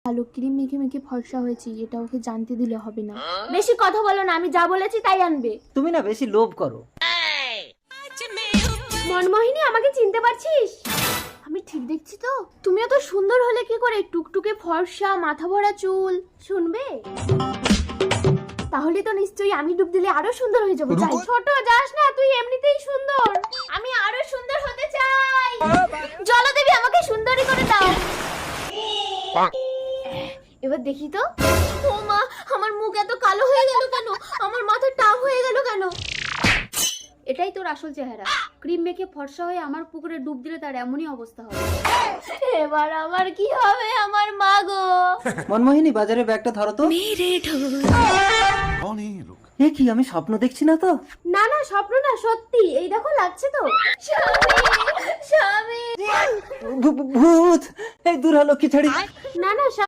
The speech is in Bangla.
ভালো ক্রিম মেখে মেখে ফর্সা হয়েছি, এটা ওকে জানতে দিলে হবে না। বেশি কথা বলো না, আমি যা বলেছি তাই আনবে। তুমি না বেশি লোভ করো। মনমোহিনী, আমাকে চিনতে পারছিস? আমি ঠিক দেখছি তো? তুমিও তো সুন্দর হলে কি করে, টুকটুকে ফর্সা, মাথা ভরা চুল। শুনবে? তাহলে তো নিশ্চয়ই আমি ডুব দিলে আরো সুন্দর হয়ে যাবো। চাই ছোট যাস না, তুই এমনিতেই সুন্দর। আমি আরো সুন্দর হতে চাই। জলদেবী, আমাকে সুন্দরী করে দাও। এবার দেখি তো। ও মা, আমার মুখ এত কালো হয়ে গেল কেন? আমার মাথা টাক হয়ে গেল কেন? এটাই তোর আসল চেহারা। ক্রিম মেখে ফর্সা হয়ে আমার পুকুরে ডুব দিলে তার এমনই অবস্থা হবে। এবার আমার কি হবে? আমার মা গো। মনমোহিনী, বাজারে ব্যাগটা ধরো তো। এ কি, আমি স্বপ্ন দেখছি না তো? না না, স্বপ্ন না, সত্যি। এই দেখো, লাগছে তো। স্বামী, স্বামী। ভূত! এই দূর হলো কি ছাড়ি। না না,